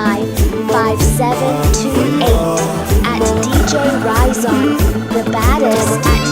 1-855-5728 at DJ Raizon, the baddest. At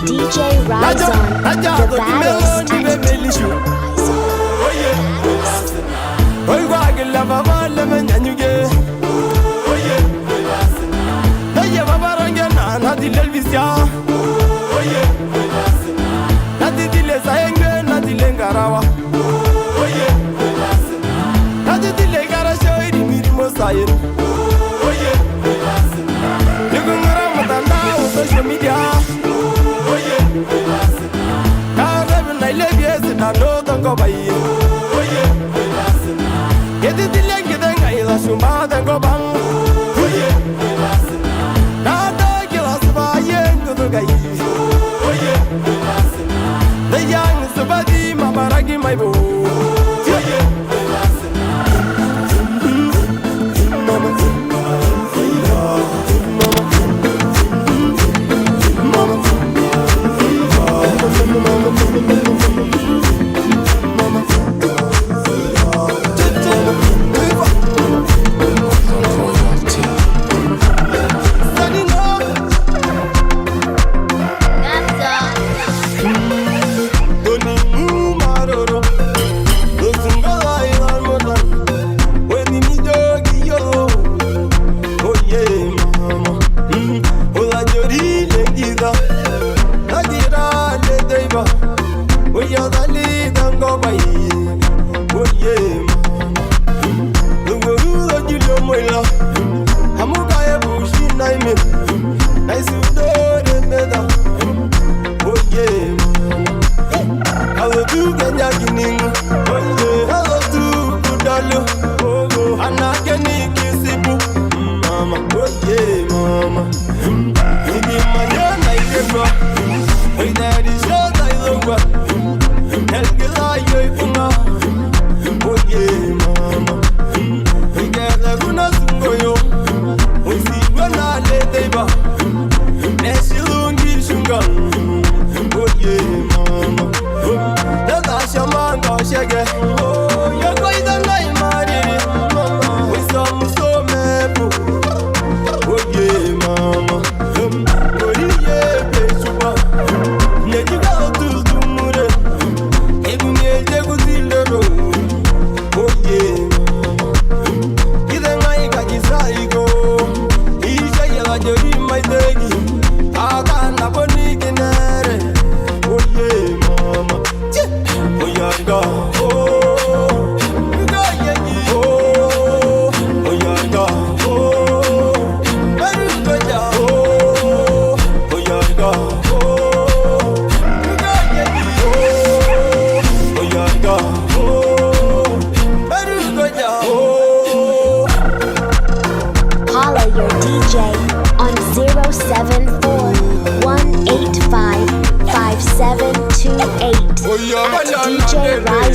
DJ Raizon, the baddest. At DJ Raizon, the baddest. At DJ social media. I love you, I know don't go by you. Get it in like you think I lost you, but then go bang. Now, you lost by you, the guy. The young is the body, Mama, I give my boo.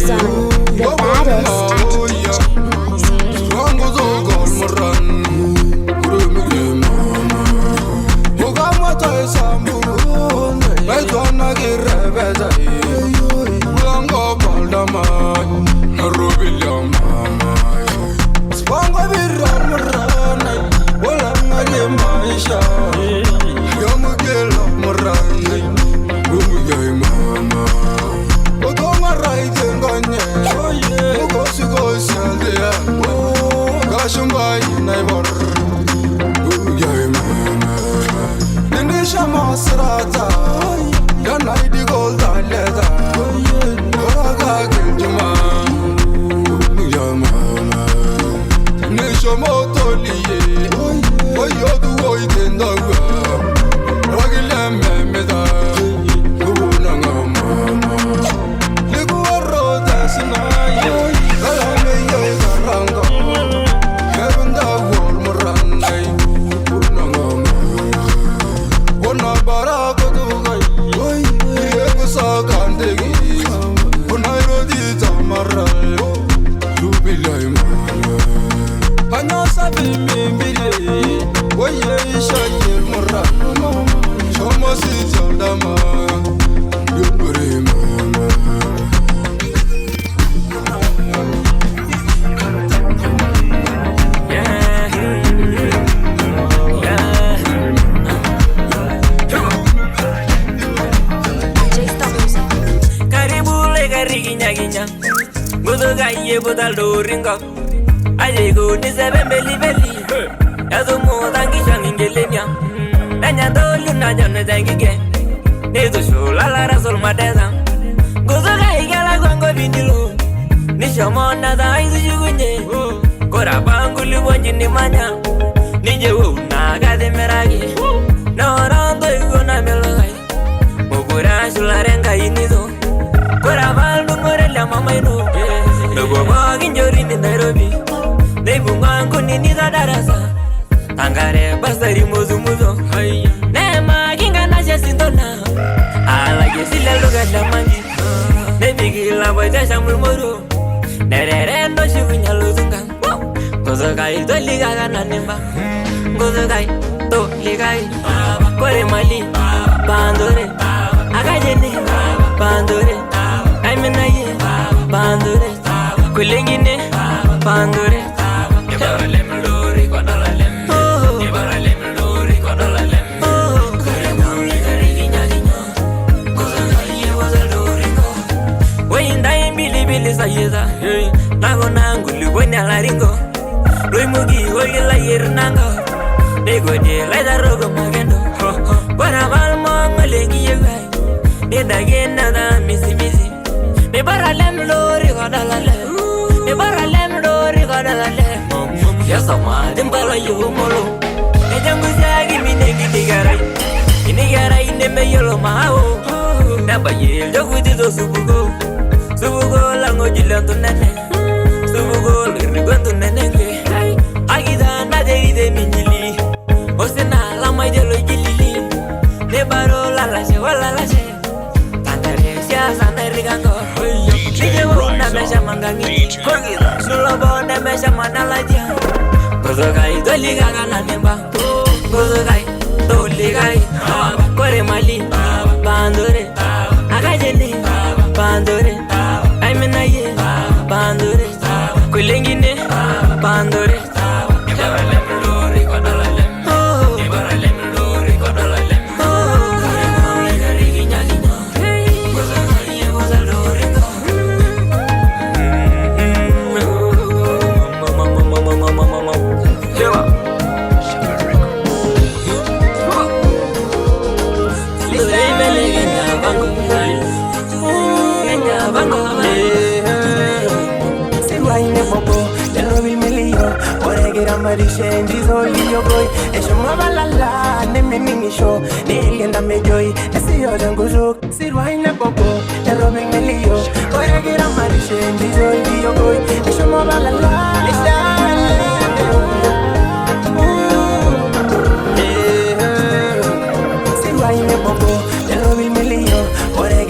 Raizon, the baddest at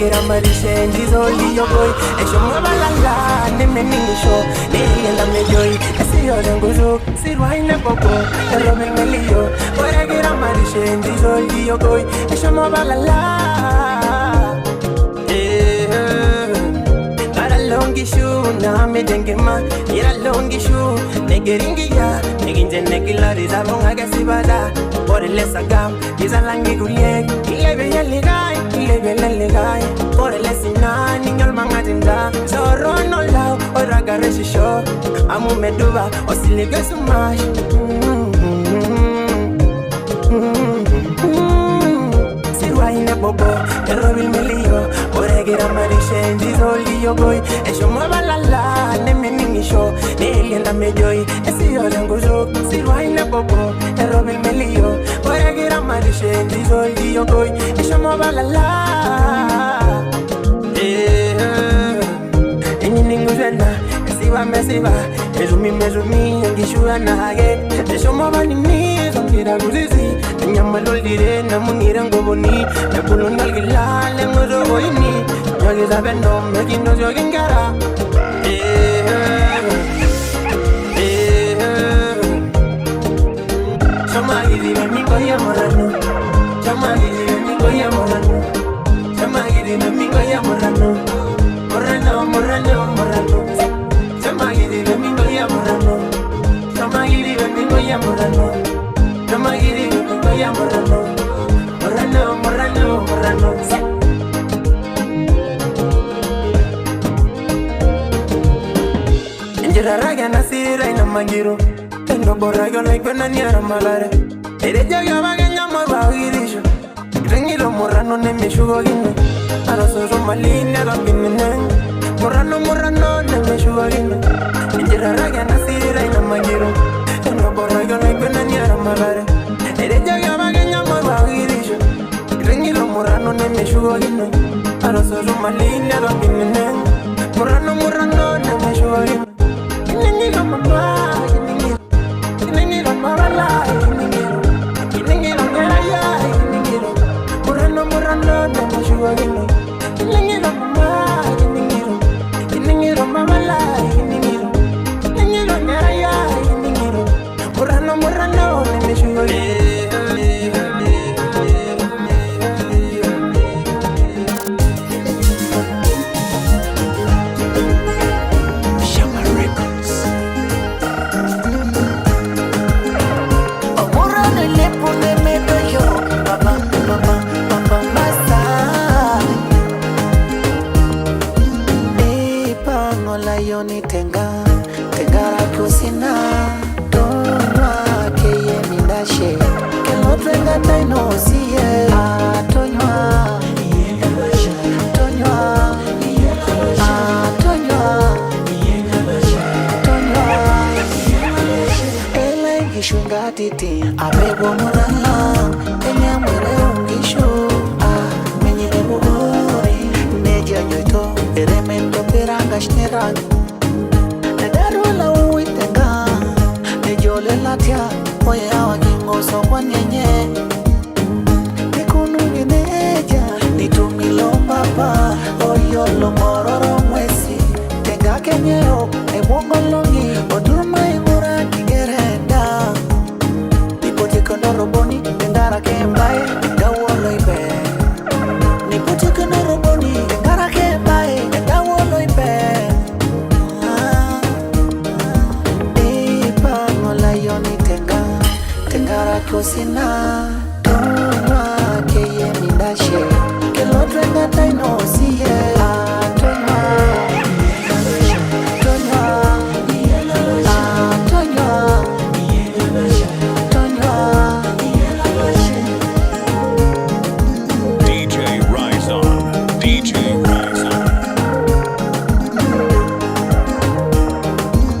Oregera marishe ndizoli yoboy Esho mwabalala nemeningisho Nilienda mejoy Esiyo denguzo Sirwaine popo Erobe ngeliyo Oregera marishe ndizoli yoboy Esho mwabalala Longishu na me dengema ira longishu negeringia neginje negilari zabonga gasibada por el sagam izalangi gulie ilebe yaligai ilebe laligai por el sina niñol mangatinda choro no lao oraga reshisho amu meduba osilige sumash Sirwaine bobo erobil melio Oregera marishe ndizoli yoboy Esho mwabalala nemeningisho Nilienda mejoy Esiyo lenguzo Sirwaine bobo erobil melio Oregera marishe ndizoli yoboy Esho mwabalala Enyininguzena Esiwa mesiwa Mezumi Ngishuwa na hage Esho mwabani mizo Kira guzizi Nyamalolire namungira ngoboni Nepulungal gilale ngozo boini Nyogi zabendo mekindo zogingara Chamagiri memingo ya morano Chamagiri memingo ya morano Chamagiri memingo ya morano Morano, morano, morano Chamagiri memingo ya morano Chamagiri memingo ya morano Chamagiri memingo ya morano Morano, morano, morano Njira raga nasira ina magiro Tendo borrago like when niara malare Ereja yabaga nyama bagirisho Rengilo morano ne meshugo gino Araso malina gambinene Morano, morano ne meshugo gino Njira raga nasira ina magiro Tendo borrago like when niara malare Ereja yabaga nyama bagirisho Rengilo morano ne meshugo gino Araso malina gambinene Morano, morano ne meshugo gino Inengiro mama, inengiro marala, inengiro nyaya, inengiro murano murano na mashuwa gino. Inengiro mama, inengiro marala, inengiro nyaya, inengiro murano murano na mashuwa gino. Tengara kusina Tonwa keye mindashe Kelo twenga taino siye Tonwa Tonwa Ele gishunga titi Abebo murala Kenya mwere ungishu Menye nebugori Neja nyoito Eremendo peranga shnerang Latia, oye awa kingo so kwa nyenye Nikunu ngeneja, nitumilo papa Oyo lo mororo mwesi Tenga kenyeo, ebongo longi Odurma imura kigerenda Nipote kono roboni, tengara kembae Gawo loibe Nipote kono roboni, tengara kembae Gawo loibe Tengara kusina Tonwa keye mindashe Kelo twenga taino siye Tonwa Tonwa Tonwa Tonwa DJ Raizon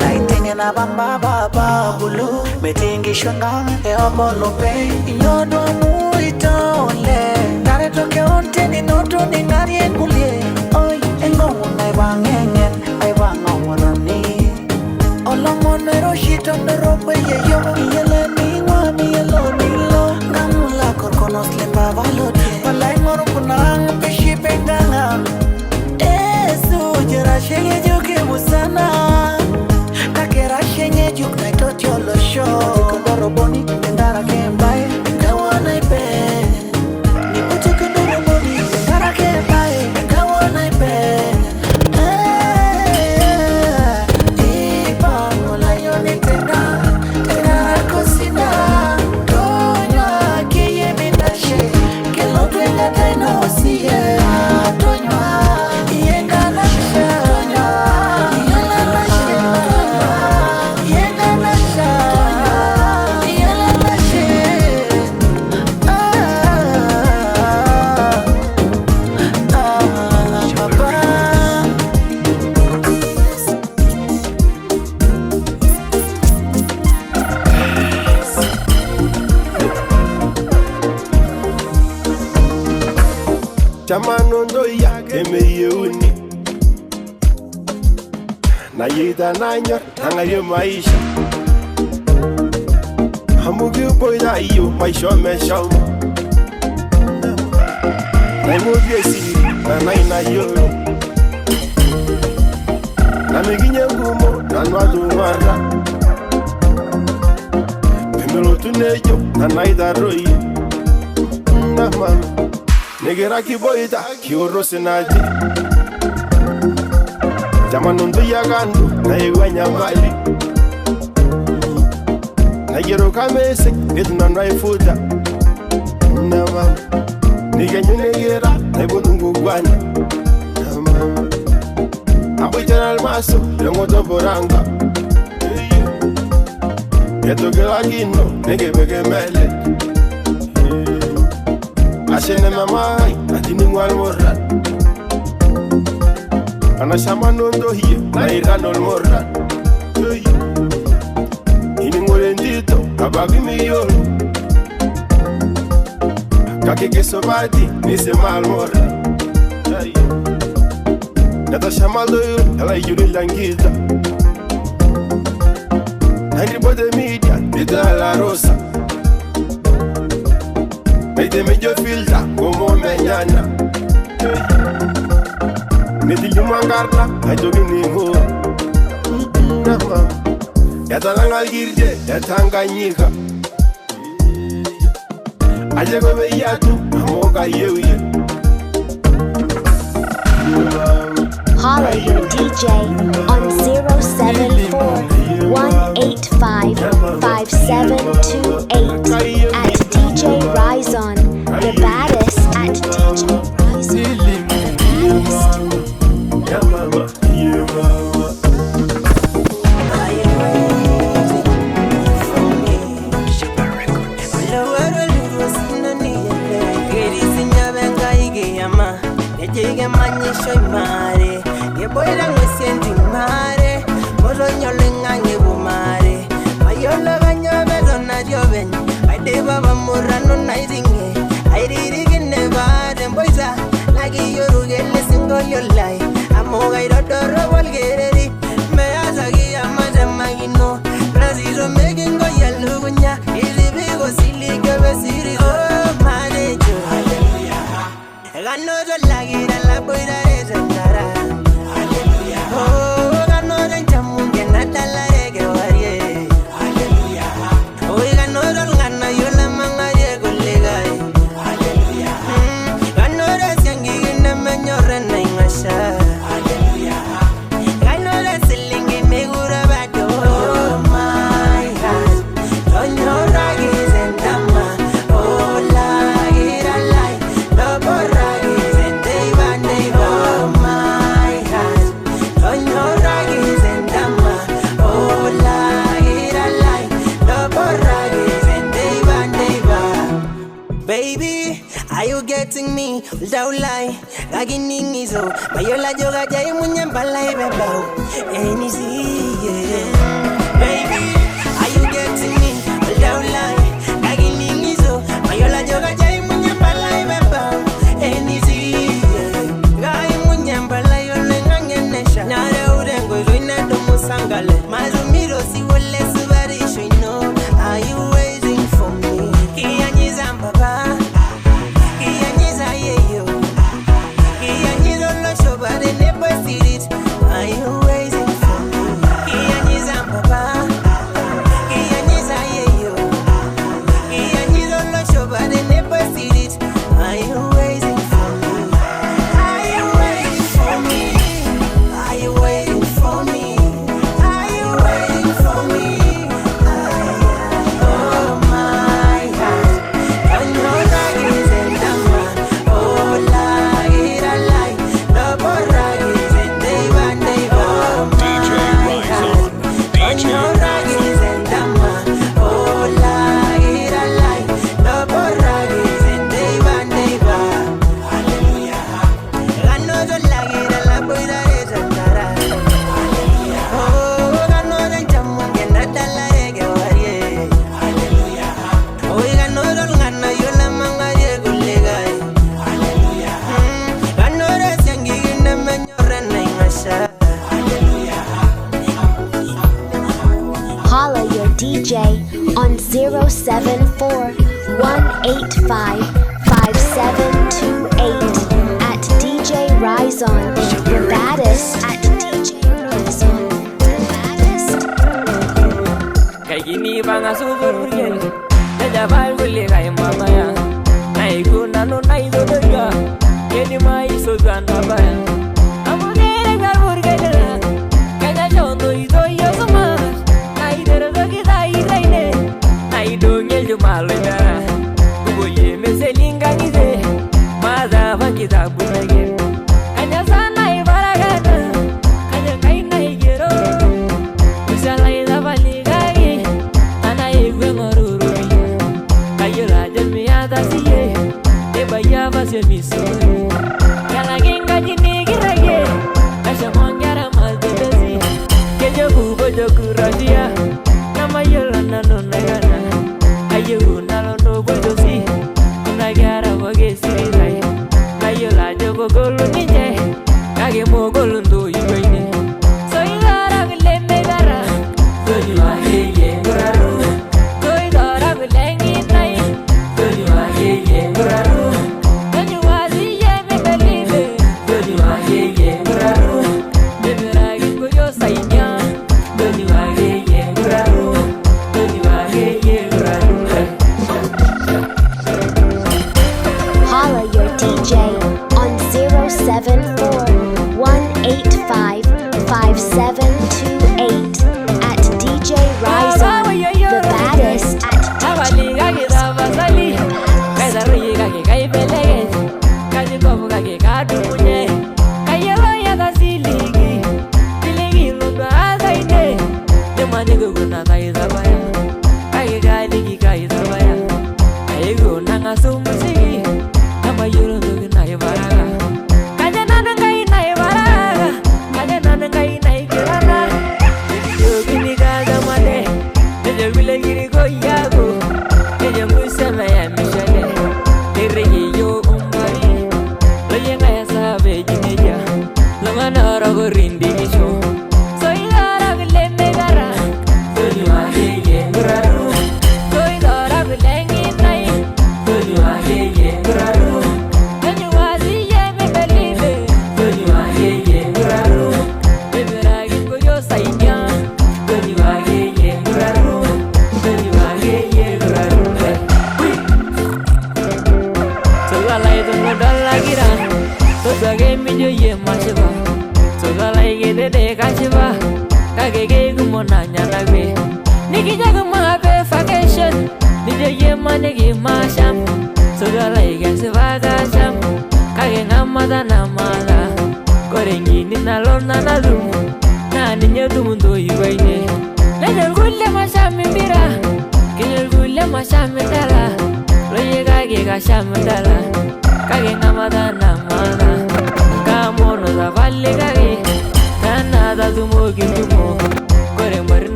Naitenge na bamba baba bulu Metingi shunga eobolo pe Inyodo muitole Nare toke onte ni noto ni ngari engulie Oi, engongu na ibangengen Aibango morani Olomo nero shito nerope yeyo Iyele niwa miyelo nilo Ngamula korkonos lemba valode Palay moro kunarang peshi peganga Shenge joke busana Kakera shenge juk na itotio lo show Kondoro boni endara kembaye Kawana ipe Nipote kondoro boni endara kembaye Kawana ipe Ipa mola yone tena Tena kosina Tonya kiye minashe Kelo tuenga taino siye Tonya Yenga na Tonya Yela na Yenga na Yela na Papa Chamano ndoya keme yeuni na yida nanya nangaye maisha hamugi boyda iyo maisha mesha na mobi esi na naina yoro na miginye ngumo na nwadu nwara pemelo tunejo na naida royi na mama negera ki boyda ki orose naji jamano ndo yagandu na yegwanya mali na yero kamese ngeduna naifuta na mama nigenyu negera na ibungu gwana na mama abujana almaso yongoto boranga yetogela gino negebege mele Ashene mamai, atini ngwal morra Anashama nondo hiye, na iranol morra Ini ngore ndito, abagi miyoro Kake keso badi, nise mal morra Nata shama doyo, ala yuri langita Nari bode media, dita la rosa Meite medio filta como meñana Meti yumangarla ajogi ningo Yatalanga girje yatanganyika Ajego beyatu amoga yewiye Holla your DJ on 074-185-5728 at DJ Raizon, the baddest at DJ Raizon, the baddest. Your life, I'm all right out the road, get it. May I say, I'm a magino. Brazil making go yellow when ya is a big or silly city. Oh, my angel, hallelujah. I know the lag it and la boy that is a cara. Hallelujah. Oh, I know the jamun can not a leg. Hallelujah. Oh, I know the Lana, you're the manga, go legal. Hallelujah. I know that's young in the man, you're a name. Hallelujah. I know that selling in me good about oh my God. Don't know raggies and dama. Oh, like it a lie. No more raggies and day by day. Oh my God. Don't know raggies and dama. Oh, like it a lie. No more raggies and day by day. Baby, are you getting me? Without lie. Gagining is oh, Mayola Joga Jay Munyambala Bebao, and is baby, are you getting me? Without lie, Gagining is oh, Mayola Joga Jay Munyambala Bebao, and is Guy Munyambala, you're Langang and Nesha. Now the Udengo, Rina Musangale, Mazumiro, see what less about it, you know. Are you waiting for me? Kianizamba. nanga super burgel Deja vai gule gai mama ya Nai guna no nai dodo ya Yeni mai so gana baya Amugere gar burgel Kaya jondo ido yo sumas Nai dero doki dai daine Nai dongel jo malo ya Kuboye meselinga ngize Maza vakita bunage Kanya sana ibaragana Kanya kai nai gero Usala ida valigagi Ana igwe ngoruru Kayo raja miyata siye Eba yava se misori Yala genga jini girage Kasha mongyara mazdodezi Kejo kubo joku rasia Nama yola nano nagana Ayo unalo no bojosi Unagara wage sirizai Kayo la joko golu ninje Kage mo golu ndo yuwaine So igara vile megara Soni wa heye guraru Koi dora vilengi nai Soni wa heye guraru Soni wa ziye me believe Soni wa heye guraru Demeragi kuyo sainya Soni wa heye guraru Soni wa heye guraru Holla your DJ on 074-185-5728 at DJ Raizon, the baddest at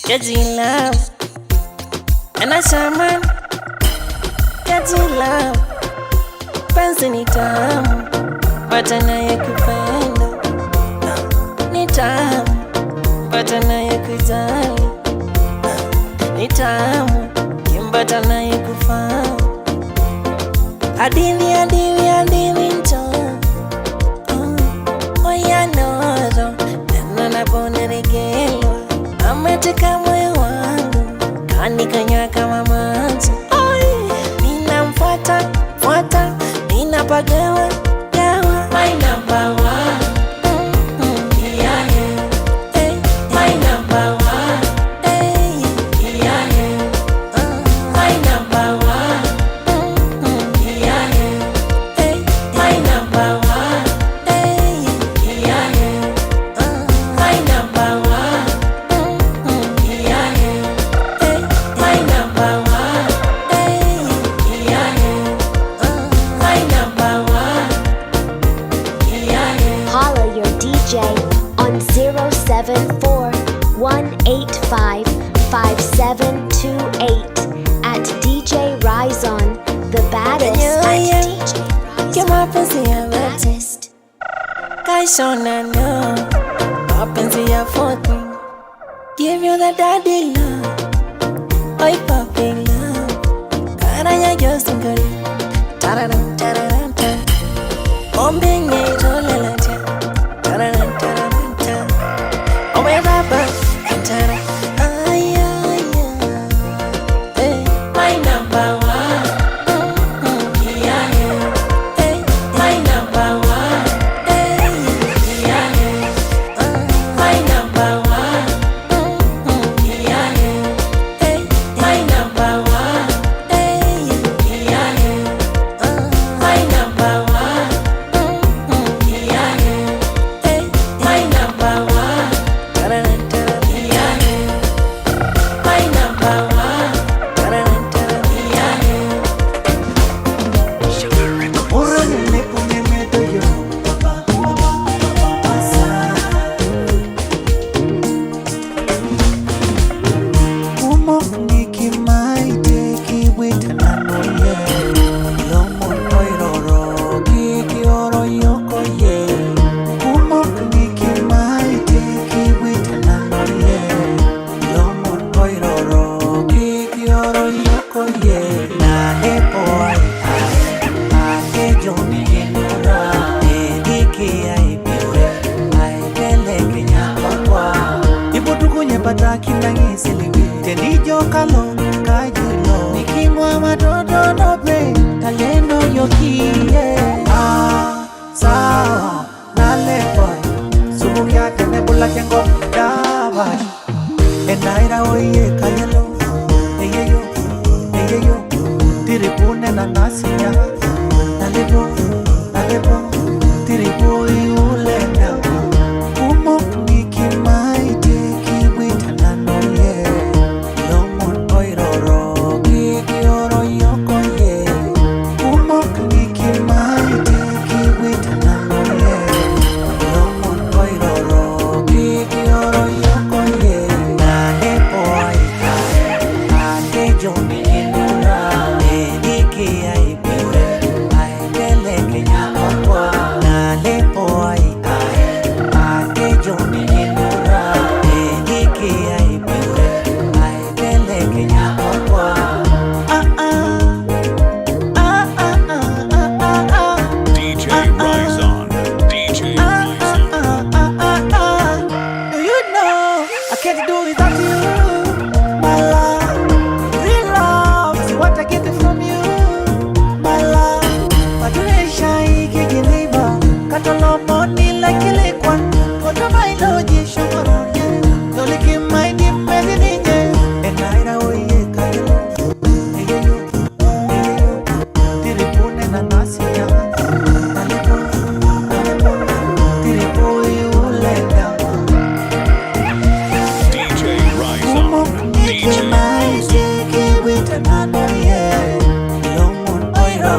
Get in love. And I shaman. Get in love. Penzi ni tamu, but anayekupenda ni tamu, but anayekujali ni tamu, but anayekufahamu. Hadithi, hadithi, hadithi nto oyanoro neno naponeregelwa ameteka moyo wangu kanikanywa kama maji. Ninamfuata fuata, ninapagawa gawa. My number one, yeah, hey, my number one, hey, yeah, my number one, yeah, hey, my number one, hey, yeah, my number one, yeah, hey, my number one, hey, yeah, my number one, yeah. Holla your DJ on 074-185-5728 at DJ Raizon, the baddest at DJ Give my pussy Raizon, a the baddest. Kaishona no, mapenzi ya 14. Give you the daddy love, oi puppy love. Karanya Justin Curry, tararam tararam tar. Ombenge rolela tar, tararam tararam tar. Ome baba, tara. Ay ay ay. My number one, yeah. Hey, my number one, yeah. My number one, yeah. Hey, my number one, yeah. My number one, yeah. Hey, my number one, yeah. My number one, yeah. DJ Raizon. DJ Raizon. Do you know I can't do without you, my love? Real love is what I get from you, my love. But you ain't shy, kiki neighbor. Got a lot of money like a lake one. Go to my lodge, show me around, yeah. Don't lick in my deep medicine, yeah. And I know you can't do. Tiripune na nasi, yeah. DJ Raizon. DJ Raizon.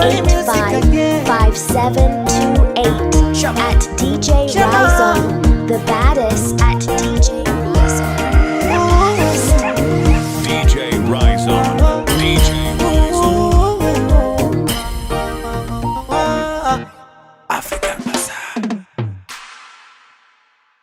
0855-5728 at DJ Raizon, the bad